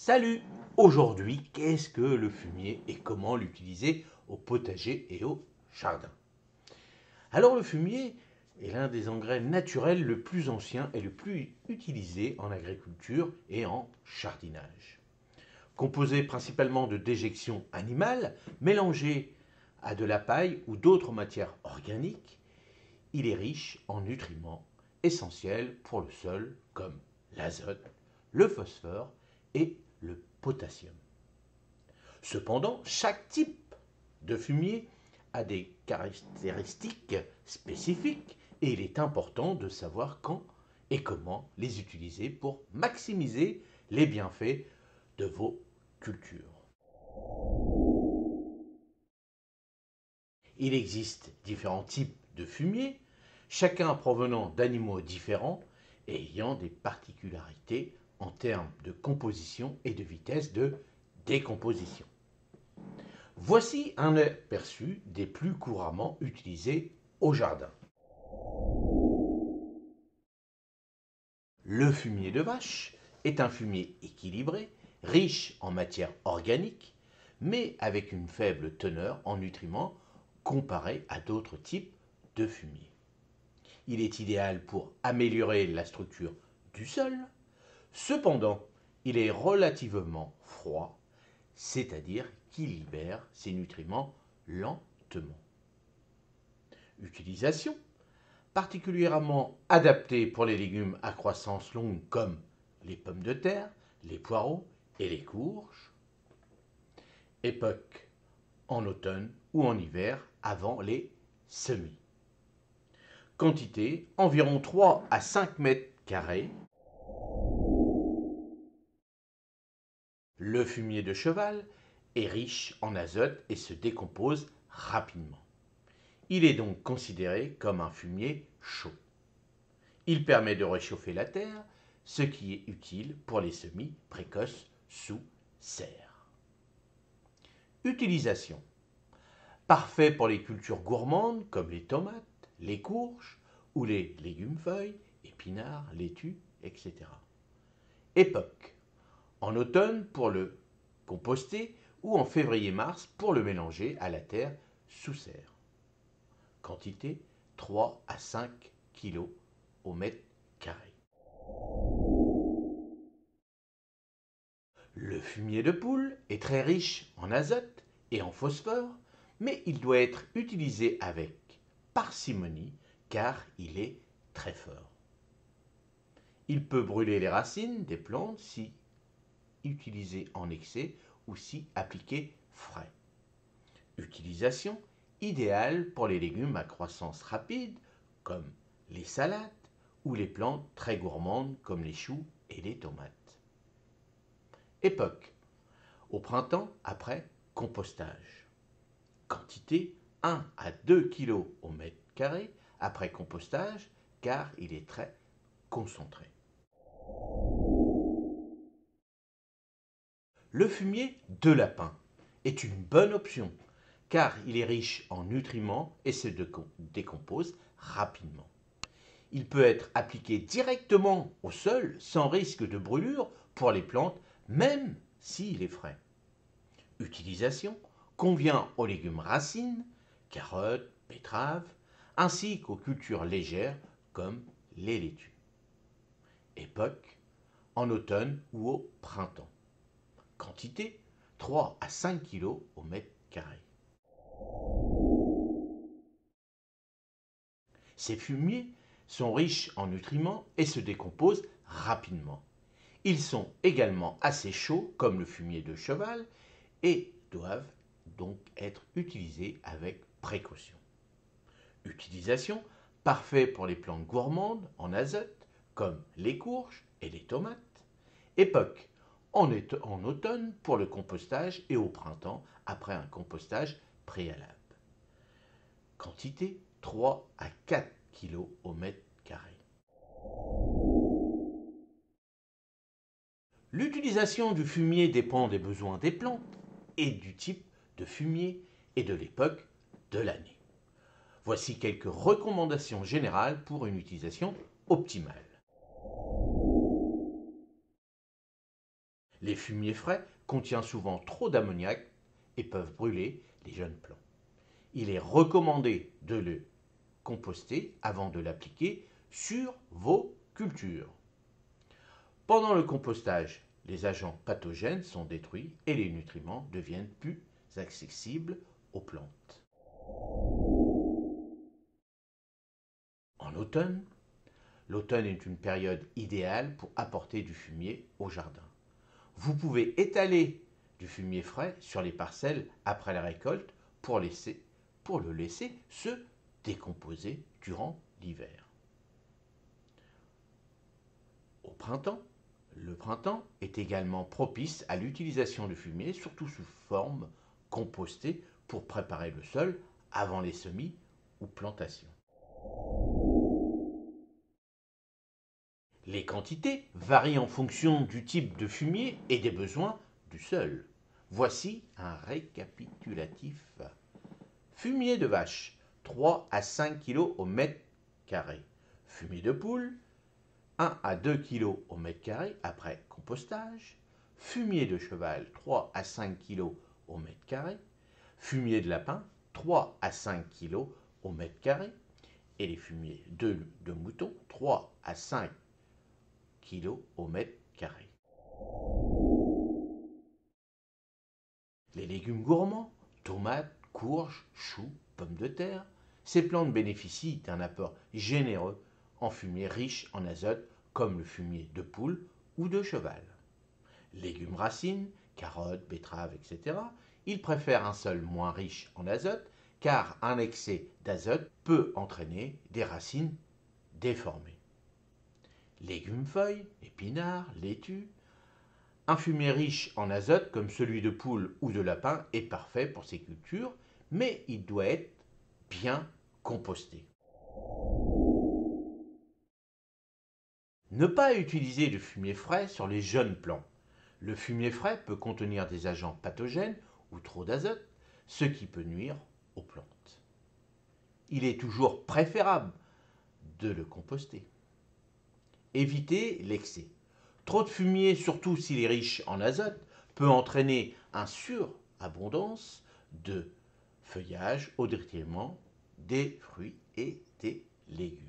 Salut! Aujourd'hui, qu'est-ce que le fumier et comment l'utiliser au potager et au jardin? Alors le fumier est l'un des engrais naturels le plus ancien et le plus utilisé en agriculture et en jardinage. Composé principalement de déjections animales mélangées à de la paille ou d'autres matières organiques, il est riche en nutriments essentiels pour le sol comme l'azote, le phosphore et le potassium. Cependant, chaque type de fumier a des caractéristiques spécifiques et il est important de savoir quand et comment les utiliser pour maximiser les bienfaits de vos cultures. Il existe différents types de fumier, chacun provenant d'animaux différents et ayant des particularités en termes de composition et de vitesse de décomposition. Voici un aperçu des plus couramment utilisés au jardin. Le fumier de vache est un fumier équilibré, riche en matière organique, mais avec une faible teneur en nutriments comparé à d'autres types de fumier. Il est idéal pour améliorer la structure du sol. Cependant, il est relativement froid, c'est-à-dire qu'il libère ses nutriments lentement. Utilisation particulièrement adaptée pour les légumes à croissance longue comme les pommes de terre, les poireaux et les courges. Époque en automne ou en hiver avant les semis. Quantité environ 3 à 5 mètres carrés. Le fumier de cheval est riche en azote et se décompose rapidement. Il est donc considéré comme un fumier chaud. Il permet de réchauffer la terre, ce qui est utile pour les semis précoces sous serre. Utilisation. Parfait pour les cultures gourmandes comme les tomates, les courges ou les légumes-feuilles, épinards, laitues, etc. Époque. En automne pour le composter ou en février-mars pour le mélanger à la terre sous serre. Quantité 3 à 5 kg au mètre carré. Le fumier de poule est très riche en azote et en phosphore, mais il doit être utilisé avec parcimonie car il est très fort. Il peut brûler les racines des plantes si utilisé en excès ou si appliqué frais. Utilisation idéale pour les légumes à croissance rapide comme les salades ou les plantes très gourmandes comme les choux et les tomates. Époque. Au printemps après compostage. Quantité 1 à 2 kg au mètre carré après compostage car il est très concentré. Le fumier de lapin est une bonne option car il est riche en nutriments et se décompose rapidement. Il peut être appliqué directement au sol sans risque de brûlure pour les plantes, même s'il est frais. Utilisation convient aux légumes racines, carottes, betteraves, ainsi qu'aux cultures légères comme les laitues. Époque en automne ou au printemps. Quantité 3 à 5 kg au mètre carré. Ces fumiers sont riches en nutriments et se décomposent rapidement. Ils sont également assez chauds comme le fumier de cheval et doivent donc être utilisés avec précaution. Utilisation parfait pour les plantes gourmandes en azote comme les courges et les tomates. Époque en automne pour le compostage et au printemps après un compostage préalable. Quantité 3 à 4 kg au mètre carré. L'utilisation du fumier dépend des besoins des plantes et du type de fumier et de l'époque de l'année. Voici quelques recommandations générales pour une utilisation optimale. Les fumiers frais contiennent souvent trop d'ammoniac et peuvent brûler les jeunes plants. Il est recommandé de le composter avant de l'appliquer sur vos cultures. Pendant le compostage, les agents pathogènes sont détruits et les nutriments deviennent plus accessibles aux plantes. En automne, l'automne est une période idéale pour apporter du fumier au jardin. Vous pouvez étaler du fumier frais sur les parcelles après la récolte pour le laisser se décomposer durant l'hiver. Au printemps, le printemps est également propice à l'utilisation de fumier, surtout sous forme compostée pour préparer le sol avant les semis ou plantations. Les quantités varient en fonction du type de fumier et des besoins du sol. Voici un récapitulatif. Fumier de vache, 3 à 5 kg au mètre carré. Fumier de poule, 1 à 2 kg au mètre carré après compostage. Fumier de cheval, 3 à 5 kg au mètre carré. Fumier de lapin, 3 à 5 kg au mètre carré. Et les fumiers de mouton, 3 à 5 kg au mètre carré. Les légumes gourmands, tomates, courges, choux, pommes de terre, ces plantes bénéficient d'un apport généreux en fumier riche en azote comme le fumier de poule ou de cheval. Légumes racines, carottes, betteraves, etc. Ils préfèrent un sol moins riche en azote car un excès d'azote peut entraîner des racines déformées. Légumes feuilles, épinards, laitues. Un fumier riche en azote comme celui de poule ou de lapin est parfait pour ces cultures, mais il doit être bien composté. Ne pas utiliser de fumier frais sur les jeunes plants. Le fumier frais peut contenir des agents pathogènes ou trop d'azote, ce qui peut nuire aux plantes. Il est toujours préférable de le composter. Évitez l'excès. Trop de fumier, surtout s'il est riche en azote, peut entraîner une surabondance de feuillage au détriment des fruits et des légumes.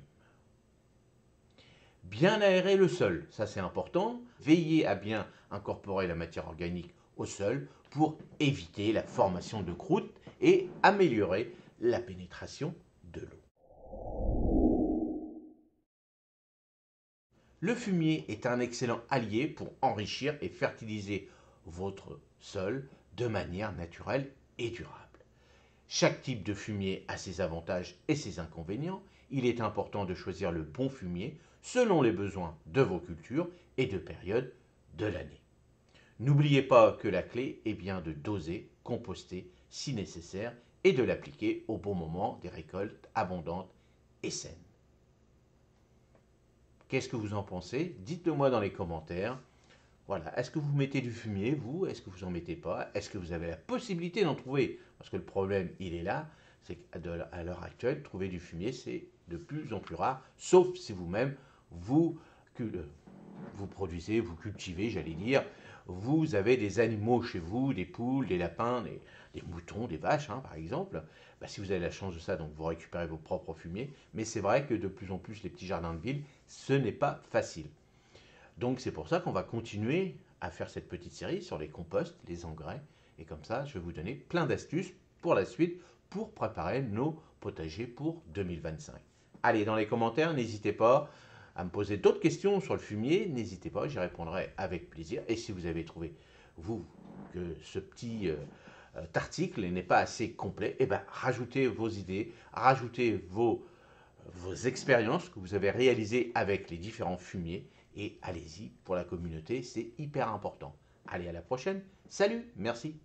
Bien aérer le sol, ça c'est important. Veillez à bien incorporer la matière organique au sol pour éviter la formation de croûte et améliorer la pénétration de l'eau. Le fumier est un excellent allié pour enrichir et fertiliser votre sol de manière naturelle et durable. Chaque type de fumier a ses avantages et ses inconvénients. Il est important de choisir le bon fumier selon les besoins de vos cultures et de périodes de l'année. N'oubliez pas que la clé est bien de doser, composter si nécessaire et de l'appliquer au bon moment des récoltes abondantes et saines. Qu'est-ce que vous en pensez? Dites-le moi dans les commentaires. Voilà. Est-ce que vous mettez du fumier, vous? Est-ce que vous n'en mettez pas? Est-ce que vous avez la possibilité d'en trouver? Parce que le problème, il est là, c'est qu'à l'heure actuelle, trouver du fumier, c'est de plus en plus rare, sauf si vous-même, vous produisez, vous cultivez, j'allais dire, vous avez des animaux chez vous, des poules, des lapins, des moutons, des vaches, par exemple. Bah, si vous avez la chance de ça, donc vous récupérez vos propres fumiers. Mais c'est vrai que de plus en plus, les petits jardins de ville, ce n'est pas facile. Donc c'est pour ça qu'on va continuer à faire cette petite série sur les composts, les engrais. Et comme ça, je vais vous donner plein d'astuces pour la suite pour préparer nos potagers pour 2025. Allez, dans les commentaires, n'hésitez pas à me poser d'autres questions sur le fumier. N'hésitez pas, j'y répondrai avec plaisir. Et si vous avez trouvé, vous, que ce petit article n'est pas assez complet, eh ben, rajoutez vos idées, rajoutez vos expériences que vous avez réalisées avec les différents fumiers et allez-y pour la communauté, c'est hyper important. Allez, à la prochaine. Salut, merci.